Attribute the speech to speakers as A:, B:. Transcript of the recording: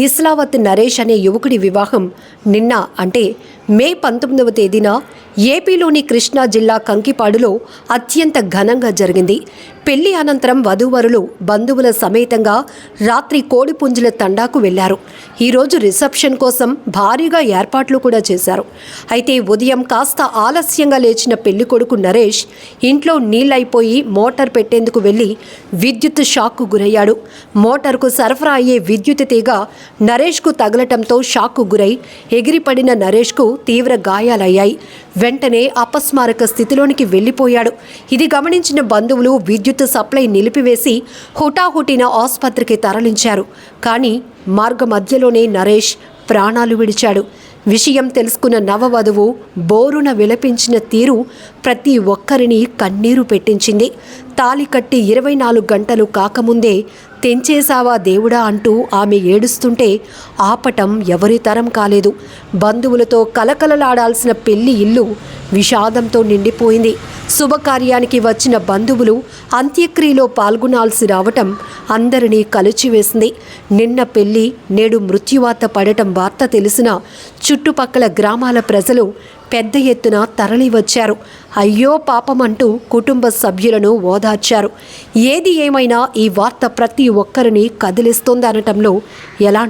A: ఇస్లావత్ నరేష్ అనే యువకుడి వివాహం నిన్న అంటే మే 19వ తేదీన ఏపీలోని కృష్ణా జిల్లా కంకిపాడులో అత్యంత ఘనంగా జరిగింది. పెళ్లి అనంతరం వధూవరులు బంధువుల సమేతంగా రాత్రి కోడిపుంజుల తండాకు వెళ్లారు. ఈరోజు రిసెప్షన్ కోసం భారీగా ఏర్పాట్లు కూడా చేశారు. అయితే ఉదయం కాస్త ఆలస్యంగా లేచిన పెళ్లి కొడుకు నరేష్ ఇంట్లో నీళ్లైపోయి మోటార్ పెట్టేందుకు వెళ్లి విద్యుత్ షాక్కు గురయ్యాడు. మోటార్కు సరఫరా అయ్యే విద్యుత్ తీగ నరేష్కు తగలటంతో షాక్కు గురై ఎగిరిపడిన నరేష్కు తీవ్ర గాయాలయ్యాయి. వెంటనే అపస్మారక స్థితిలోనికి వెళ్లిపోయాడు. ఇది గమనించిన బంధువులు విద్యుత్ సప్లై నిలిపివేసి హుటాహుటిన ఆసుపత్రికి తరలించారు. కానీ మార్గ మధ్యలోనే నరేష్ ప్రాణాలు విడిచాడు. విషయం తెలుసుకున్న నవవధువు బోరున విలపించిన తీరు ప్రతి ఒక్కరిని కన్నీరు పెట్టించింది. తాళి కట్టి 24 గంటలు కాకముందే తెంచేశావా దేవుడా అంటూ ఆమె ఏడుస్తుంటే ఆపటం ఎవరి తరం కాలేదు. బంధువులతో కలకలలాడాల్సిన పెళ్లి ఇల్లు విషాదంతో నిండిపోయింది. శుభకార్యానికి వచ్చిన బంధువులు అంత్యక్రియలో పాల్గొనాల్సి రావటం అందరినీ కలిచివేసింది. నిన్న పెళ్లి నేడు మృత్యువాత పడటం వార్త తెలిసిన చుట్టుపక్కల గ్రామాల ప్రజలు పెద్ద ఎత్తున తరలివచ్చారు. అయ్యో పాపమంటూ కుటుంబ సభ్యులను ఓదార్చారు. ఏది ఏమైనా ఈ వార్త ప్రతి ఒక్కరిని కదిలిస్తోందనటంలో ఎలాంటి